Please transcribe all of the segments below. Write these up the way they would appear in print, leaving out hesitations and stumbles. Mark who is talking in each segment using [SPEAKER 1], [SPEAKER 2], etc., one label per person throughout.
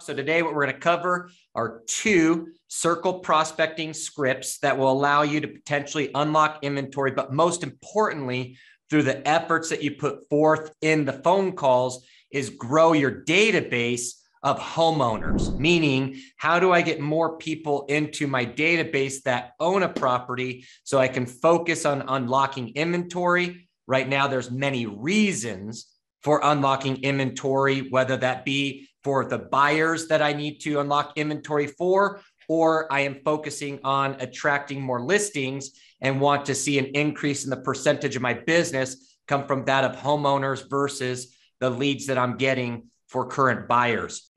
[SPEAKER 1] So today what we're going to cover are 2 circle prospecting scripts that will allow you to potentially unlock inventory, but most importantly, through the efforts that you put forth in the phone calls, is grow your database of homeowners. Meaning, how do I get more people into my database that own a property so I can focus on unlocking inventory? Right now, there's many reasons for unlocking inventory, whether that be for the buyers that I need to unlock inventory for, or I am focusing on attracting more listings and want to see an increase in the percentage of my business come from that of homeowners versus the leads that I'm getting for current buyers.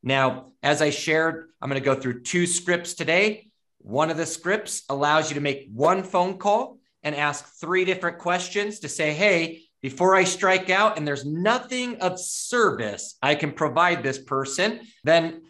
[SPEAKER 1] Now, as I shared, I'm going to go through 2 scripts today. One of the scripts allows you to make 1 phone call and ask 3 different questions to say, hey, before I strike out and there's nothing of service I can provide this person, then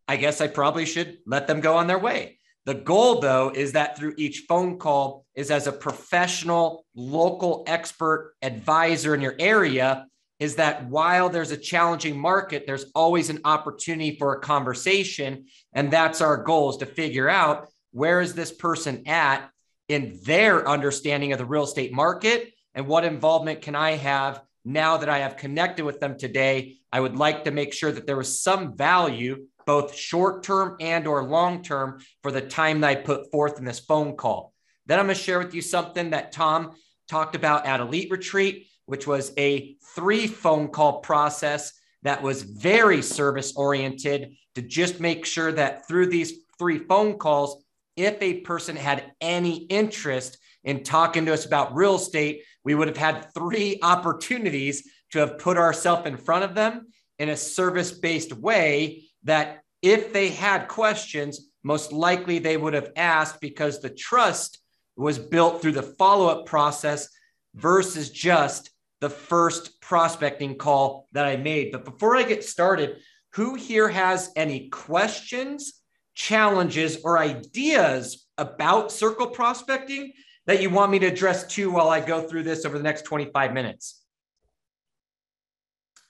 [SPEAKER 1] I guess I probably should let them go on their way. The goal, though, is that through each phone call is as a professional, local expert advisor in your area, is that while there's a challenging market, there's always an opportunity for a conversation. And that's our goal, is to figure out where is this person at in their understanding of the real estate market and what involvement can I have now that I have connected with them today. I would like to make sure that there was some value, both short-term and or long-term, for the time that I put forth in this phone call. Then I'm going to share with you something that Tom talked about at Elite Retreat, which was a 3 phone call process that was very service oriented to just make sure that through these 3 phone calls, if a person had any interest in talking to us about real estate, we would have had 3 opportunities to have put ourselves in front of them in a service-based way that if they had questions, most likely they would have asked, because the trust was built through the follow-up process versus just the first prospecting call that I made. But before I get started, who here has any questions, challenges, or ideas about circle prospecting that you want me to address too while I go through this over the next 25 minutes?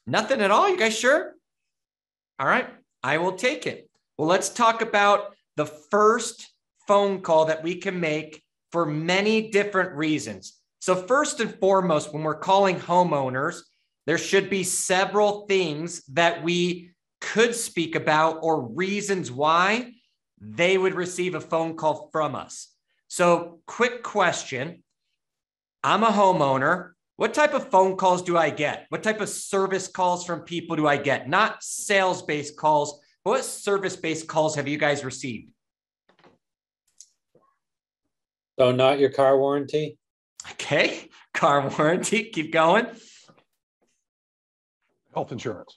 [SPEAKER 1] Nothing at all? You guys sure? All right, I will take it. Well, let's talk about the first phone call that we can make for many different reasons. So first and foremost, when we're calling homeowners, there should be several things that we could speak about or reasons why they would receive a phone call from us. So quick question. I'm a homeowner. What type of phone calls do I get? What type of service calls from people do I get? Not sales-based calls, but what service-based calls have you guys received?
[SPEAKER 2] So not your car warranty?
[SPEAKER 1] Okay, car warranty, keep going.
[SPEAKER 3] Health insurance.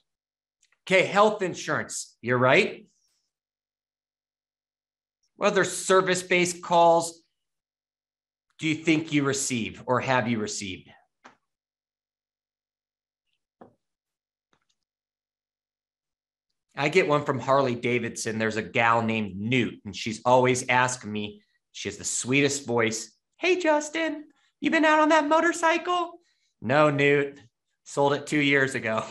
[SPEAKER 1] Okay, health insurance, you're right. What other service-based calls do you think you receive or have you received? I get one from Harley Davidson. There's a gal named Newt, and she's always asking me, she has the sweetest voice. Hey, Justin, you been out on that motorcycle? No, Newt, sold it 2 years ago.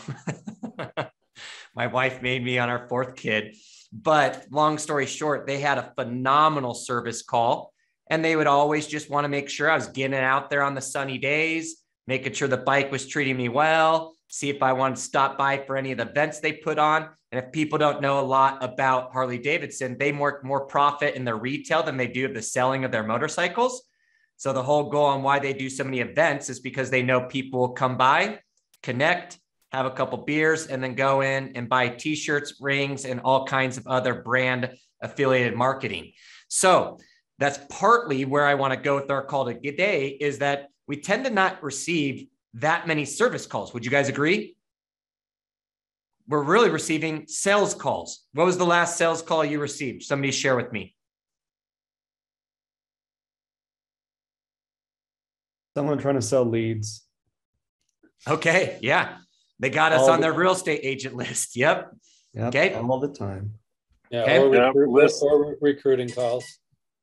[SPEAKER 1] My wife made me on our 4th kid. But long story short, they had a phenomenal service call, and they would always just want to make sure I was getting out there on the sunny days, making sure the bike was treating me well, see if I wanted to stop by for any of the events they put on. And if people don't know a lot about Harley Davidson, they work more profit in their retail than they do of the selling of their motorcycles. So the whole goal on why they do so many events is because they know people will come by, connect, have a couple beers, and then go in and buy t-shirts, rings, and all kinds of other brand affiliated marketing. So that's partly where I want to go with our call today, is that we tend to not receive that many service calls. Would you guys agree? We're really receiving sales calls. What was the last sales call you received? Somebody share with me.
[SPEAKER 4] Someone trying to sell leads.
[SPEAKER 1] Okay, yeah. They got us on their real estate agent list. Yep.
[SPEAKER 4] Yep,
[SPEAKER 1] Okay.
[SPEAKER 4] all the time.
[SPEAKER 2] Yeah,
[SPEAKER 1] Okay.
[SPEAKER 2] or recruiting calls.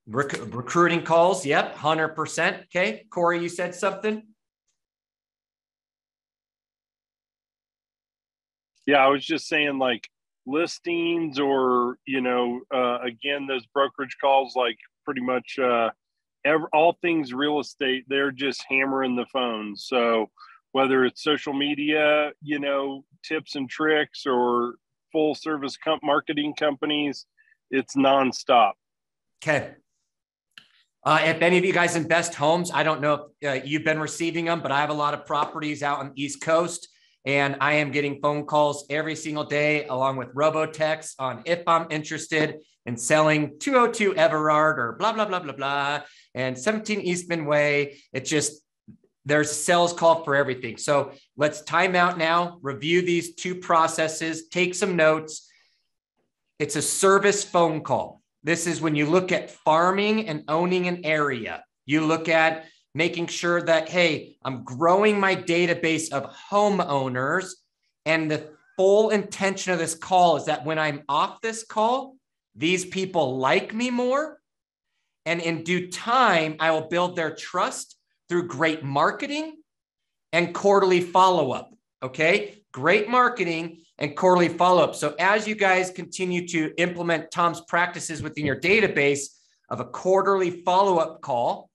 [SPEAKER 1] Recruiting calls. Yep. 100%. Okay. Corey, you said something.
[SPEAKER 3] Yeah, I was just saying, like, listings or, again, those brokerage calls, like pretty much all things real estate, they're just hammering the phone. So whether it's social media, tips and tricks, or full service marketing companies, it's nonstop.
[SPEAKER 1] Okay. If any of you guys invest homes, I don't know if you've been receiving them, but I have a lot of properties out on the East Coast, and I am getting phone calls every single day, along with robo-texts on if I'm interested in selling 202 Everard or blah, blah, blah, blah, blah, and 17 Eastman Way. There's sales call for everything. So let's time out now, review these two processes, take some notes. It's a service phone call. This is when you look at farming and owning an area. You look at making sure that, hey, I'm growing my database of homeowners. And the full intention of this call is that when I'm off this call, these people like me more. And in due time, I will build their trust through great marketing and quarterly follow-up. Okay, great marketing and quarterly follow-up. So as you guys continue to implement Tom's practices within your database of a quarterly follow-up call,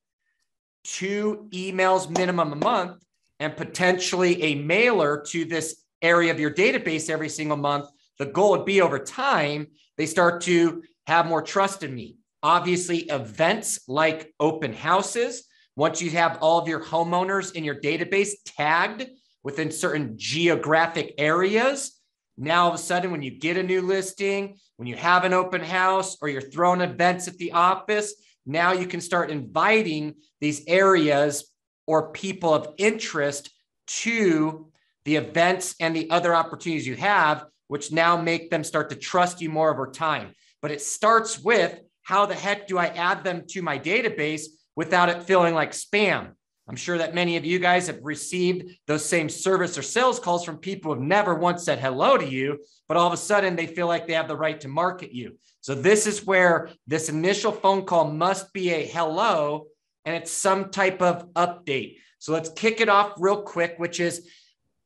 [SPEAKER 1] 2 emails minimum a month, and potentially a mailer to this area of your database every single month, the goal would be over time, they start to have more trust in me. Obviously, events like open houses, once you have all of your homeowners in your database tagged within certain geographic areas, now all of a sudden, when you get a new listing, when you have an open house, or you're throwing events at the office, now you can start inviting these areas or people of interest to the events and the other opportunities you have, which now make them start to trust you more over time. But it starts with, how the heck do I add them to my database without it feeling like spam? I'm sure that many of you guys have received those same service or sales calls from people who have never once said hello to you, but all of a sudden they feel like they have the right to market you. So this is where this initial phone call must be a hello, and it's some type of update. So let's kick it off real quick, which is,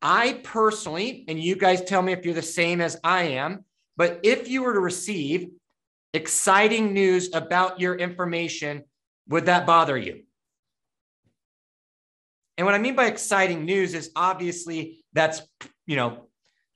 [SPEAKER 1] I personally, and you guys tell me if you're the same as I am, but if you were to receive exciting news about your information, would that bother you? And what I mean by exciting news is obviously that's,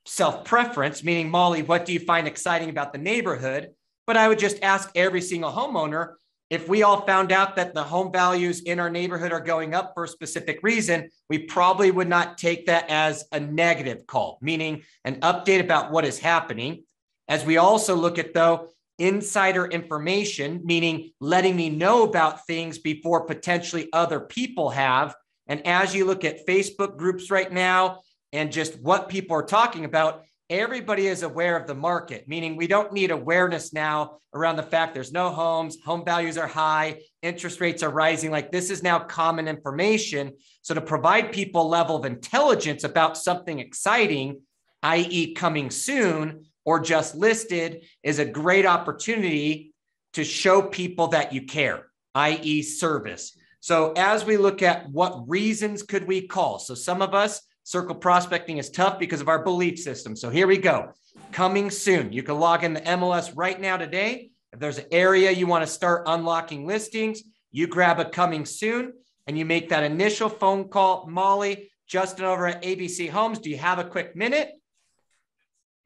[SPEAKER 1] self-preference, meaning, Molly, what do you find exciting about the neighborhood? But I would just ask every single homeowner, if we all found out that the home values in our neighborhood are going up for a specific reason, we probably would not take that as a negative call, meaning an update about what is happening. As we also look at, though, insider information, meaning letting me know about things before potentially other people have. And as you look at Facebook groups right now and just what people are talking about, everybody is aware of the market, meaning we don't need awareness now around the fact there's no homes, home values are high, interest rates are rising. Like, this is now common information. So to provide people a level of intelligence about something exciting, i.e. coming soon or just listed, is a great opportunity to show people that you care, i.e. service. So as we look at what reasons could we call, so some of us, circle prospecting is tough because of our belief system. So here we go. Coming soon. You can log in the MLS right now today. If there's an area you want to start unlocking listings, you grab a coming soon and you make that initial phone call. Molly, Justin over at ABC Homes, do you have a quick minute?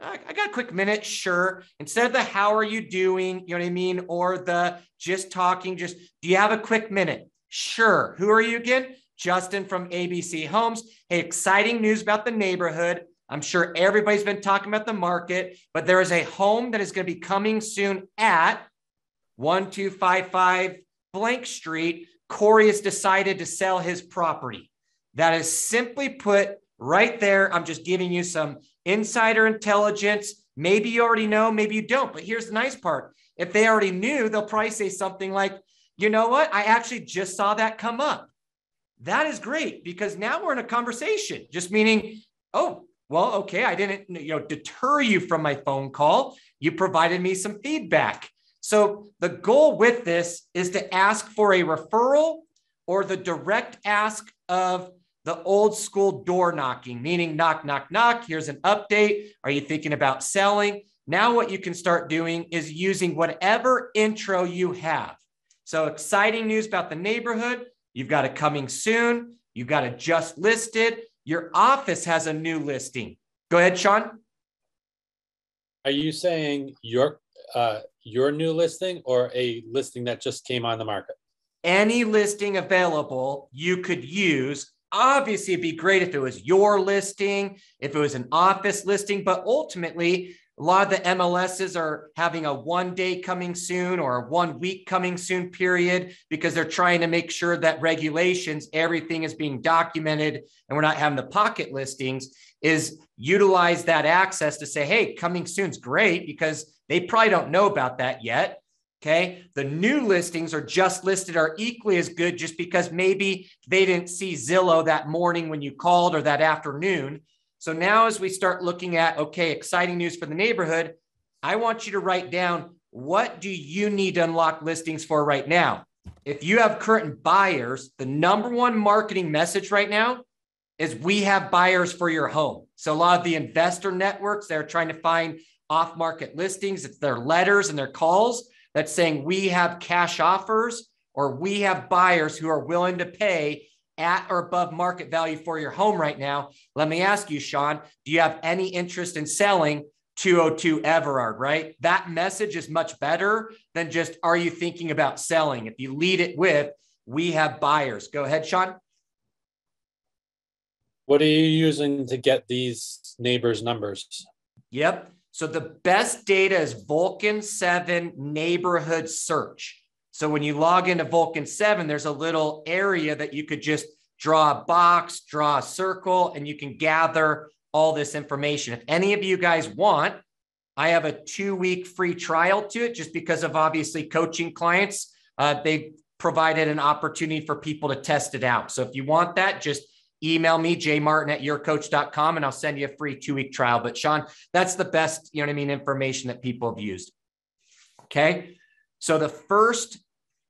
[SPEAKER 1] I got a quick minute. Sure. Instead of the how are you doing, you know what I mean? Or the just talking, just, do you have a quick minute? Sure. Who are you again? Justin from ABC Homes. Hey, exciting news about the neighborhood. I'm sure everybody's been talking about the market, but there is a home that is going to be coming soon at 1255 blank street. Corey has decided to sell his property. That is simply put right there. I'm just giving you some insider intelligence. Maybe you already know, maybe you don't, but here's the nice part. If they already knew, they'll probably say something like, you know what? I actually just saw that come up. That is great, because now we're in a conversation, just meaning, oh, Well, okay, I didn't, deter you from my phone call. You provided me some feedback. So the goal with this is to ask for a referral or the direct ask of the old school door knocking, meaning knock, knock, knock. Here's an update. Are you thinking about selling? Now what you can start doing is using whatever intro you have. So exciting news about the neighborhood. You've got a coming soon. You've got a just listed. Your office has a new listing. Go ahead, Sean.
[SPEAKER 2] Are you saying your new listing or a listing that just came on the market?
[SPEAKER 1] Any listing available you could use. Obviously, it'd be great if it was your listing, if it was an office listing, but ultimately, a lot of the MLSs are having a 1 day coming soon or a 1 week coming soon period because they're trying to make sure that regulations, everything is being documented and we're not having the pocket listings, is utilize that access to say, hey, coming soon's great because they probably don't know about that yet. Okay. The new listings are just listed are equally as good just because maybe they didn't see Zillow that morning when you called or that afternoon. So now as we start looking at, okay, exciting news for the neighborhood, I want you to write down, what do you need to unlock listings for right now? If you have current buyers, the number one marketing message right now is we have buyers for your home. So a lot of the investor networks, they're trying to find off-market listings. It's their letters and their calls that's saying we have cash offers or we have buyers who are willing to pay at or above market value for your home right now. Let me ask you, Sean, do you have any interest in selling 202 Everard, right? That message is much better than just, are you thinking about selling? If you lead it with, we have buyers. Go ahead, Sean.
[SPEAKER 2] What are you using to get these neighbors' numbers?
[SPEAKER 1] Yep. So the best data is Vulcan 7 neighborhood search. So when you log into Vulcan 7, there's a little area that you could just draw a box, draw a circle, and you can gather all this information. If any of you guys want, I have a 2-week free trial to it just because of obviously coaching clients. They provided an opportunity for people to test it out. So if you want that, just email me, jmartin@yourcoach.com, and I'll send you a free 2-week trial. But Sean, that's the best, information that people have used. Okay. So the first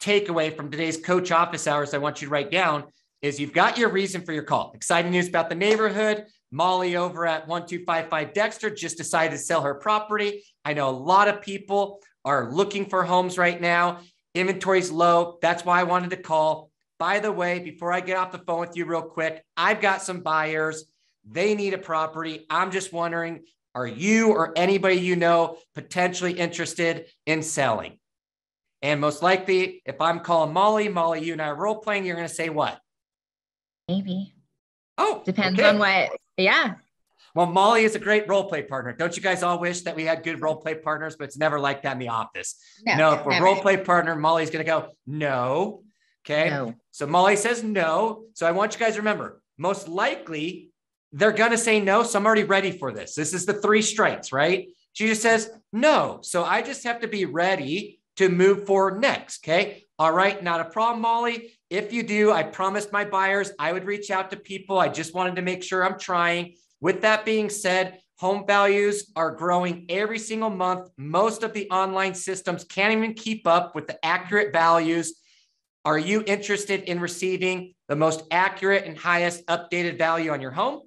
[SPEAKER 1] takeaway from today's coach office hours I want you to write down is you've got your reason for your call. Exciting news about the neighborhood. Molly over at 1255 Dexter just decided to sell her property. I know a lot of people are looking for homes right now. Inventory's low. That's why I wanted to call. By the way, before I get off the phone with you real quick, I've got some buyers. They need a property. I'm just wondering, are you or anybody you know potentially interested in selling? And most likely, if I'm calling Molly, you and I are role playing, you're going to say what?
[SPEAKER 5] Maybe.
[SPEAKER 1] Oh,
[SPEAKER 5] depends
[SPEAKER 1] okay.
[SPEAKER 5] on what. Yeah.
[SPEAKER 1] Well, Molly is a great role play partner. Don't you guys all wish that we had good role play partners, but it's never like that in the office. No, if we're role play partner, Molly's going to go, no. Okay. No. So Molly says no. So I want you guys to remember, most likely they're going to say no. So I'm already ready for this. This is the 3 strikes, right? She just says no. So I just have to be ready to move forward next. Okay. All right. Not a problem, Molly. If you do, I promised my buyers I would reach out to people. I just wanted to make sure I'm trying. With that being said, home values are growing every single month. Most of the online systems can't even keep up with the accurate values. Are you interested in receiving the most accurate and highest updated value on your home?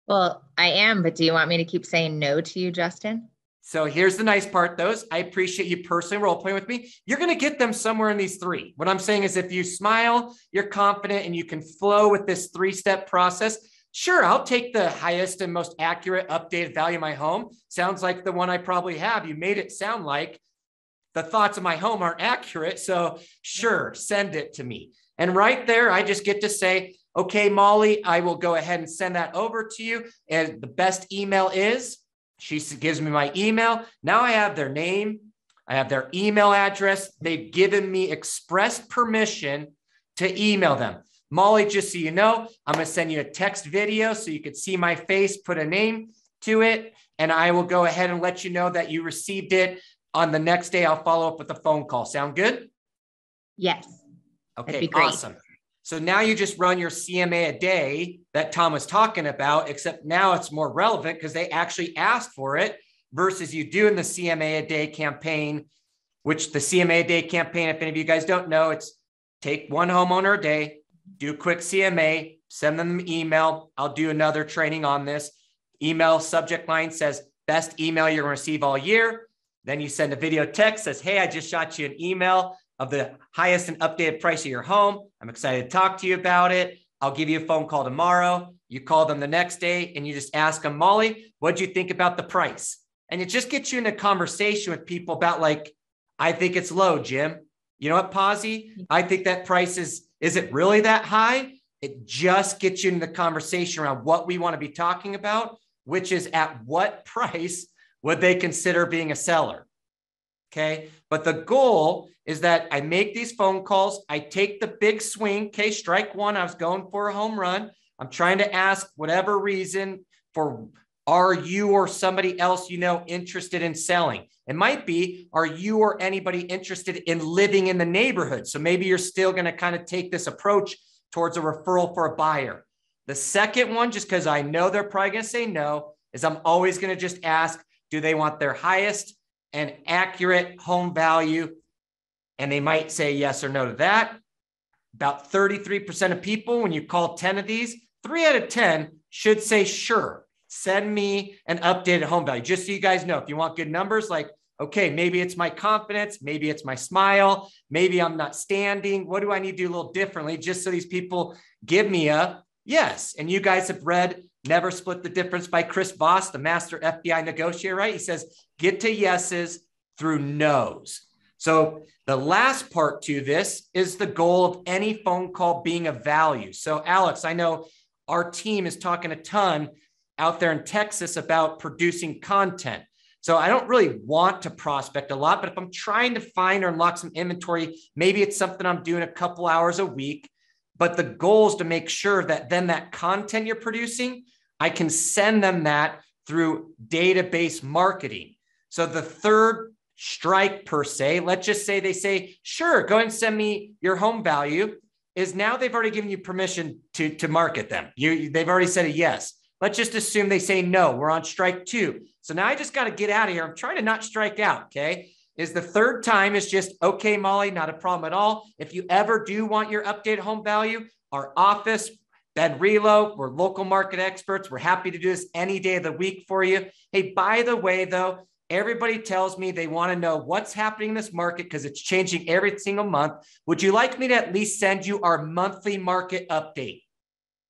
[SPEAKER 5] Well, I am, but do you want me to keep saying no to you, Justin?
[SPEAKER 1] So here's the nice part, I appreciate you personally role playing with me. You're going to get them somewhere in these 3. What I'm saying is if you smile, you're confident, and you can flow with this 3-step process, sure, I'll take the highest and most accurate updated value of my home. Sounds like the one I probably have. You made it sound like the thoughts of my home aren't accurate. So sure, send it to me. And right there, I just get to say, okay, Molly, I will go ahead and send that over to you. And the best email is, she gives me my email. Now I have their name. I have their email address. They've given me express permission to email them. Molly, just so you know, I'm going to send you a text video so you can see my face, put a name to it, and I will go ahead and let you know that you received it. On the next day, I'll follow up with a phone call. Sound good?
[SPEAKER 5] Yes.
[SPEAKER 1] Okay, awesome. So now you just run your CMA a day that Tom was talking about, except now it's more relevant because they actually asked for it versus you doing the CMA a day campaign, which the CMA a day campaign, if any of you guys don't know, it's take one homeowner a day, do a quick CMA, send them an email. I'll do another training on this. Email subject line says, best email you're going to receive all year. Then you send a video text says, hey, I just shot you an email of the highest and updated price of your home. I'm excited to talk to you about it. I'll give you a phone call tomorrow. You call them the next day and you just ask them, Molly, what'd you think about the price? And it just gets you in a conversation with people about like, I think it's low, Jim. You know what, Posy? I think that price is it really that high? It just gets you in the conversation around what we want to be talking about, which is at what price would they consider being a seller? Okay. But the goal is that I make these phone calls. I take the big swing. Okay. Strike one. I was going for a home run. I'm trying to ask whatever reason for, are you or somebody else, you know, interested in selling? It might be, are you or anybody interested in living in the neighborhood? So maybe you're still going to kind of take this approach towards a referral for a buyer. The second one, just because I know they're probably going to say no, is I'm always going to just ask, do they want their highest and accurate home value? And they might say yes or no to that. About 33% of people, when you call 10 of these, 3 out of 10 should say, sure, send me an updated home value. Just so you guys know, if you want good numbers, like, okay, maybe it's my confidence, maybe it's my smile, maybe I'm not standing. What do I need to do a little differently? Just so these people give me a yes. And you guys have read Never Split the Difference by Chris Voss, the master FBI negotiator, right? He says, get to yeses through no's. So the last part to this is the goal of any phone call being of value. So Alex, I know our team is talking a ton out there in Texas about producing content. So I don't really want to prospect a lot, but if I'm trying to find or unlock some inventory, maybe it's something I'm doing a couple hours a week. But the goal is to make sure that then that content you're producing, I can send them that through database marketing. So the third strike per se, let's just say they say, sure, go ahead and send me your home value, is now they've already given you permission to market them. They've already said a yes. Let's just assume they say no, we're on strike 2. So now I just got to get out of here. I'm trying to not strike out, okay? Is the third time is just, okay, Molly, not a problem at all. If you ever do want your updated home value, our office, Ben Relo, we're local market experts. We're happy to do this any day of the week for you. Hey, by the way, though, everybody tells me they want to know what's happening in this market because it's changing every single month. Would you like me to at least send you our monthly market update?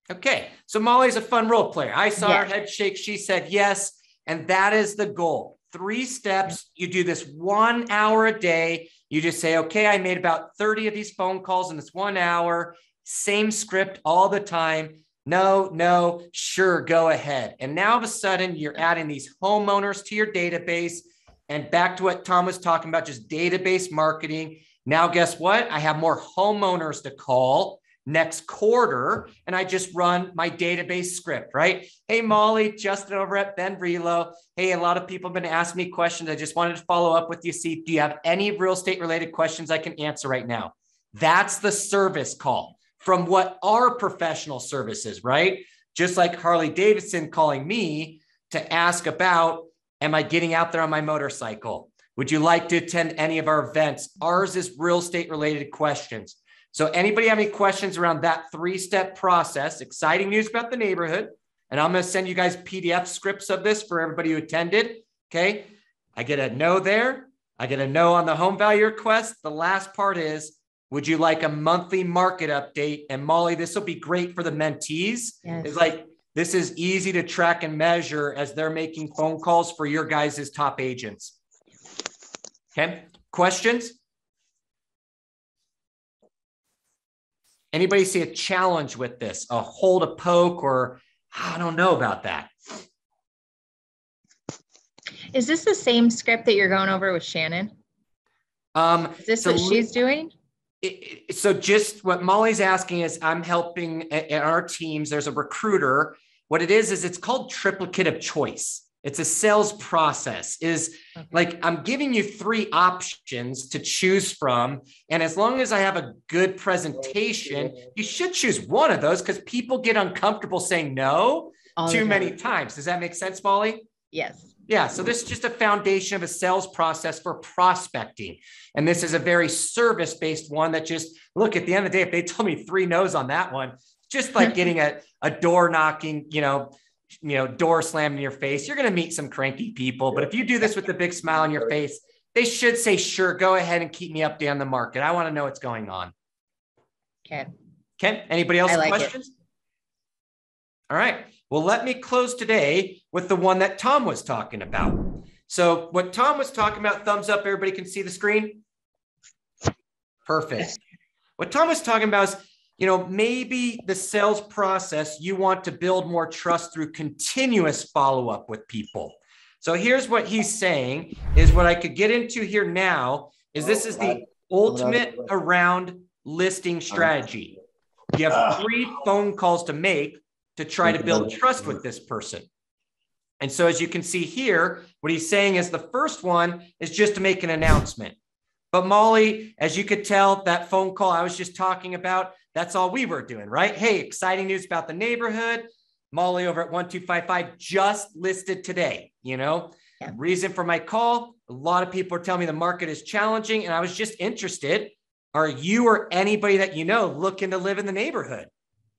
[SPEAKER 1] Okay, so Molly's a fun role player. I saw her head shake. She said yes, and that is the goal. 3 steps. You do this 1 hour a day. You just say, okay, I made about 30 of these phone calls in this 1 hour. Same script all the time. No, sure, go ahead. And now all of a sudden you're adding these homeowners to your database. And back to what Tom was talking about, just database marketing. Now, guess what? I have more homeowners to call next quarter, and I just run my database script, right? Hey, Molly, Justin over at Ben Relo. Hey, a lot of people have been asking me questions. I just wanted to follow up with you. See, do you have any real estate related questions I can answer right now? That's the service call from what our professional services, right? Just like Harley Davidson calling me to ask about, am I getting out there on my motorcycle? Would you like to attend any of our events? Ours is real estate related questions. So anybody have any questions around that 3-step process? Exciting news about the neighborhood. And I'm going to send you guys PDF scripts of this for everybody who attended. Okay. I get a no there. I get a no on the home value request. The last part is, would you like a monthly market update? And Molly, this will be great for the mentees.
[SPEAKER 5] Yes.
[SPEAKER 1] It's like, this is easy to track and measure as they're making phone calls for your guys' top agents. Okay. Questions? Anybody see a challenge with this? A hold, a poke, or I don't know about that.
[SPEAKER 5] Is this the same script that you're going over with Shannon? Is this what she's doing?
[SPEAKER 1] So just what Molly's asking is, I'm helping in our teams. There's a recruiter. What it is it's called triplicate of choice. It's a sales process. Like I'm giving you 3 options to choose from. And as long as I have a good presentation, you should choose one of those because people get uncomfortable saying no too many times. Does that make sense, Molly?
[SPEAKER 5] Yes.
[SPEAKER 1] Yeah. So this is just a foundation of a sales process for prospecting. And this is a very service-based one that just, look, at the end of the day, if they told me 3 no's on that one, just like getting a door knocking, door slammed in your face, you're going to meet some cranky people. But if you do this with a big smile on your face, they should say, sure, go ahead and keep me updated on the market. I want to know what's going on.
[SPEAKER 5] Okay.
[SPEAKER 1] Anybody else
[SPEAKER 5] like
[SPEAKER 1] questions? All right. Well, let me close today with the one that Tom was talking about. So what Tom was talking about, thumbs up, everybody can see the screen. Perfect. What Tom was talking about is, maybe the sales process, you want to build more trust through continuous follow-up with people. So here's what he's saying is what I could get into here now is this is the ultimate around listing strategy. You have 3 phone calls to make to try to build trust with this person. And so as you can see here, what he's saying is the first one is just to make an announcement. But Molly, as you could tell, that phone call I was just talking about, that's all we were doing, right? Hey, exciting news about the neighborhood. Molly over at 1255 just listed today, Reason for my call, a lot of people are telling me the market is challenging, and I was just interested. Are you or anybody that looking to live in the neighborhood?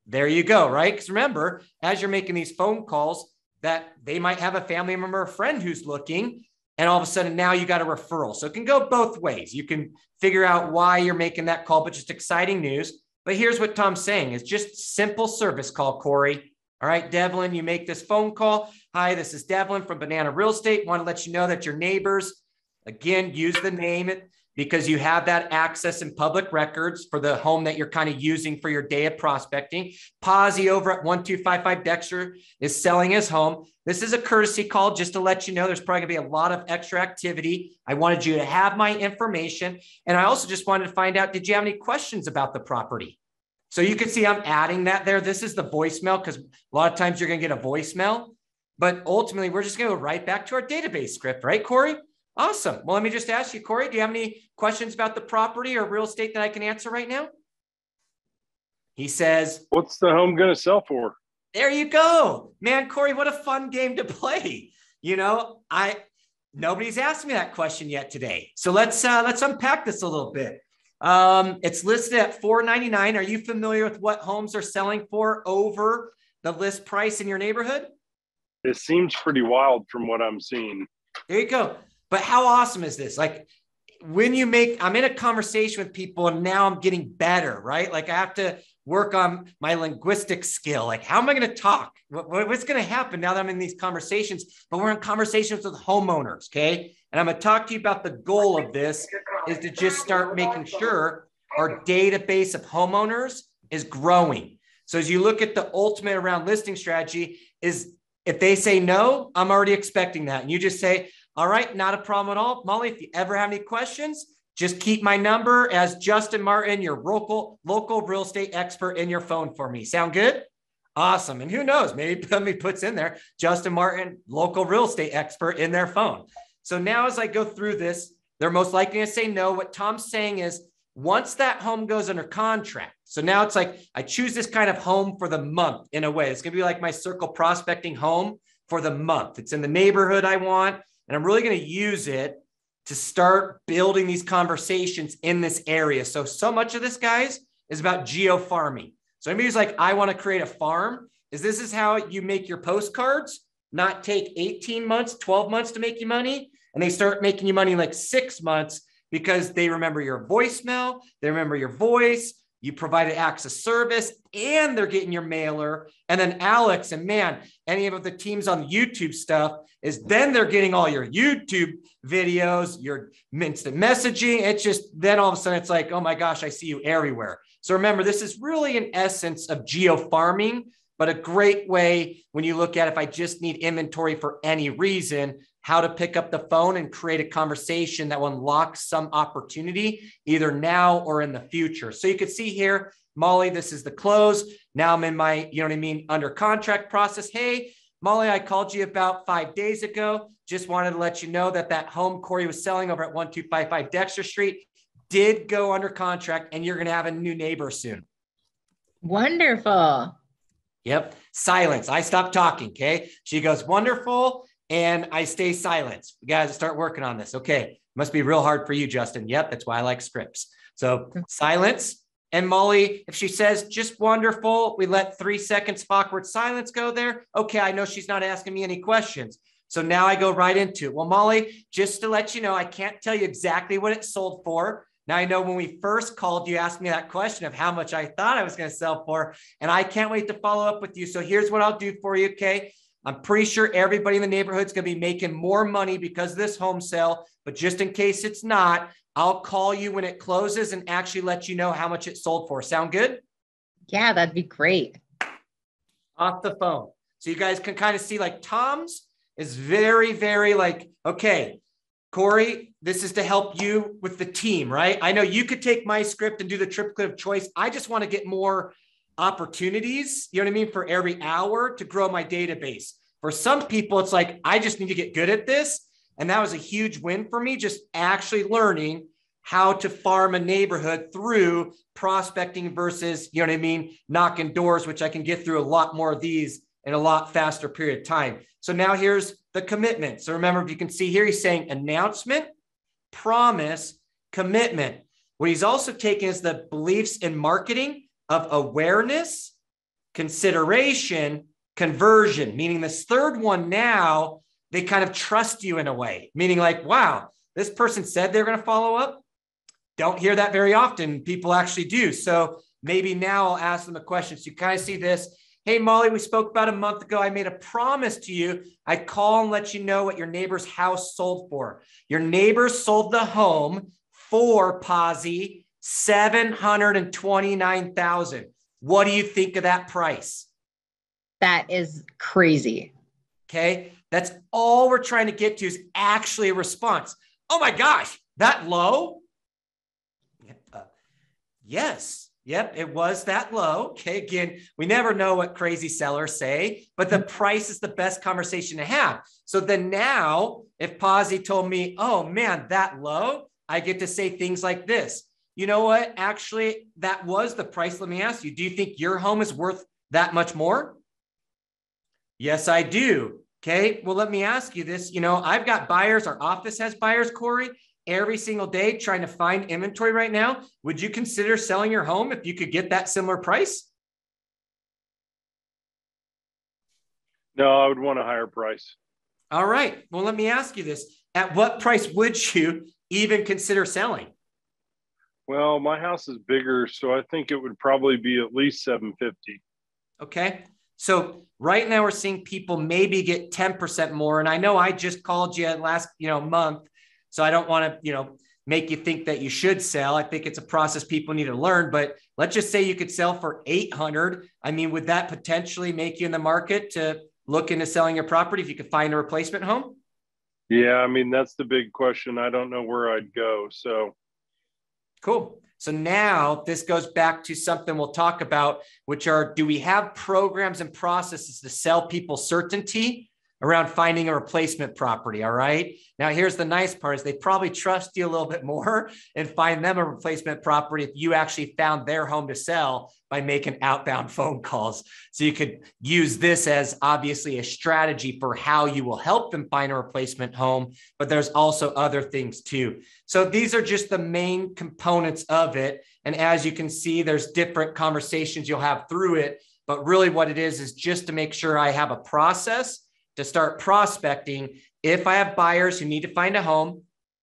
[SPEAKER 1] There you go, right? Because remember, as you're making these phone calls, that they might have a family member or friend who's looking, and all of a sudden now you got a referral. So it can go both ways. You can figure out why you're making that call, but just exciting news. But here's what Tom's saying is just simple service call, Corey. All right, Devlin, you make this phone call. Hi, this is Devlin from Banana Real Estate. Want to let you know that your neighbors, again, use the name because you have that access in public records for the home that you're kind of using for your day of prospecting. Posy over at 1255 Dexter is selling his home. This is a courtesy call just to let you know there's probably going to be a lot of extra activity. I wanted you to have my information. And I also just wanted to find out, did you have any questions about the property? So you can see I'm adding that there. This is the voicemail because a lot of times you're going to get a voicemail. But ultimately, we're just going to go right back to our database script, right, Corey? Awesome. Well, let me just ask you, Corey, do you have any questions about the property or real estate that I can answer right now? He says,
[SPEAKER 3] what's the home going to sell for?
[SPEAKER 1] There you go. Man, Corey, what a fun game to play. Nobody's asked me that question yet today. So let's unpack this a little bit. It's listed at $499. Are you familiar with what homes are selling for over the list price in your neighborhood?
[SPEAKER 3] It seems pretty wild from what I'm seeing.
[SPEAKER 1] There you go. But how awesome is this? Like I'm in a conversation with people and now I'm getting better, right? Like I have to work on my linguistic skill. Like, how am I going to talk? What's going to happen now that I'm in these conversations? But we're in conversations with homeowners. Okay. And I'm going to talk to you about the goal of this is to just start making sure our database of homeowners is growing. So as you look at the ultimate around listing strategy is if they say no, I'm already expecting that. And you just say, all right, not a problem at all. Molly, if you ever have any questions, just keep my number as Justin Martin, your local real estate expert in your phone for me. Sound good? Awesome. And who knows, maybe somebody puts in there, Justin Martin, local real estate expert in their phone. So now as I go through this, they're most likely to say no. What Tom's saying is once that home goes under contract, so now it's like I choose this kind of home for the month in a way. It's going to be like my circle prospecting home for the month. It's in the neighborhood I want, and I'm really going to use it to start building these conversations in this area. So much of this, guys, is about geo-farming. So anybody who's like, I want to create a farm, this is how you make your postcards, not take 18 months, 12 months to make you money. And they start making you money in like 6 months because they remember your voicemail, they remember your voice, you provided access service, and they're getting your mailer. And then Alex and any of the teams on the YouTube stuff is then they're getting all your YouTube videos, your instant messaging. It's just, then all of a sudden it's like, oh my gosh, I see you everywhere. So remember, this is really an essence of geo-farming, but a great way when you look at if I just need inventory for any reason, how to pick up the phone and create a conversation that will unlock some opportunity either now or in the future. So you can see here, Molly, this is the close. Now I'm in my, under contract process. Hey, Molly, I called you about 5 days ago. Just wanted to let you know that that home Corey was selling over at 1255 Dexter Street did go under contract, and you're going to have a new neighbor soon.
[SPEAKER 5] Wonderful.
[SPEAKER 1] Yep. Silence. I stopped talking. Okay. She goes, wonderful. And I stay silent. We got to start working on this. Okay. Must be real hard for you, Justin. Yep. That's why I like scripts. So silence. And Molly, if she says just wonderful, we let 3 seconds of awkward silence go there. Okay. I know she's not asking me any questions. So now I go right into it. Well, Molly, just to let you know, I can't tell you exactly what it sold for. Now, I know when we first called, you asked me that question of how much I thought I was going to sell for, and I can't wait to follow up with you. So here's what I'll do for you, okay? I'm pretty sure everybody in the neighborhood is going to be making more money because of this home sale, but just in case it's not, I'll call you when it closes and actually let you know how much it sold for. Sound good?
[SPEAKER 5] Yeah, that'd be great.
[SPEAKER 1] Off the phone. So you guys can kind of see like Tom's is very, very like, okay, Corey, this is to help you with the team, right? I know you could take my script and do the triplet of choice. I just want to get more opportunities, you know what I mean, for every hour to grow my database. For some people, it's like, I just need to get good at this. And that was a huge win for me, just actually learning how to farm a neighborhood through prospecting versus, you know what I mean, knocking doors, which I can get through a lot more of these in a lot faster period of time. So now here's the commitment. So remember, if you can see here, he's saying announcement, promise, commitment. What he's also taken is the beliefs in marketing of awareness, consideration, conversion, meaning this third one now, they kind of trust you in a way, meaning like, wow, this person said they're going to follow up. Don't hear that very often. People actually do. So maybe now I'll ask them a question. So you kind of see this. Hey, Molly, we spoke about a month ago. I made a promise to you. I'd call and let you know what your neighbor's house sold for. Your neighbor sold the home for Posy $729,000. What do you think of that price?
[SPEAKER 5] That is crazy.
[SPEAKER 1] Okay. That's all we're trying to get to is actually a response. Oh my gosh, that low? Yes. Yep, it was that low. Okay, again, we never know what crazy sellers say, but the price is the best conversation to have. So then now, if Posy told me, oh man, that low, I get to say things like this. You know what? Actually, that was the price. Let me ask you, do you think your home is worth that much more? Yes, I do. Okay, well, let me ask you this. You know, I've got buyers. Our office has buyers, Corey, every single day trying to find inventory right now. Would you consider selling your home if you could get that similar price?
[SPEAKER 3] No, I would want a higher price.
[SPEAKER 1] All right. Well, let me ask you this. At what price would you even consider selling?
[SPEAKER 3] Well, my house is bigger, so I think it would probably be at least $750,000.
[SPEAKER 1] Okay. So right now we're seeing people maybe get 10% more. And I know I just called you last, month. So I don't want to, make you think that you should sell. I think it's a process people need to learn, but let's just say you could sell for 800. I mean, would that potentially make you in the market to look into selling your property if you could find a replacement home?
[SPEAKER 3] Yeah. I mean, that's the big question. I don't know where I'd go. So
[SPEAKER 1] cool. So now this goes back to something we'll talk about, which are, do we have programs and processes to sell people certainty around finding a replacement property? All right. Now, here's the nice part is they probably trust you a little bit more and find them a replacement property if you actually found their home to sell by making outbound phone calls. So you could use this as obviously a strategy for how you will help them find a replacement home, but there's also other things too. So these are just the main components of it. And as you can see, there's different conversations you'll have through it, but really what it is just to make sure I have a process to start prospecting. If I have buyers who need to find a home,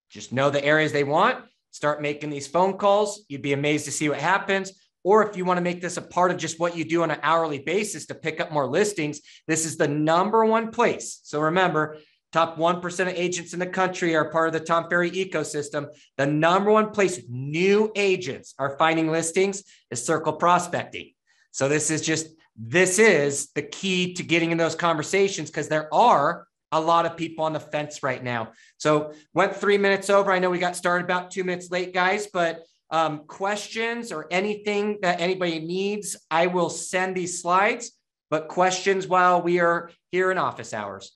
[SPEAKER 1] just know the areas they want, start making these phone calls. You'd be amazed to see what happens. Or if you want to make this a part of just what you do on an hourly basis to pick up more listings, this is the #1 place. So remember, top 1% of agents in the country are part of the Tom Ferry ecosystem. The #1 place new agents are finding listings is circle prospecting. So this is the key to getting in those conversations, because there are a lot of people on the fence right now. So went 3 minutes over. I know we got started about 2 minutes late, guys, but questions or anything that anybody needs, I will send these slides. but questions while we are here in office hours.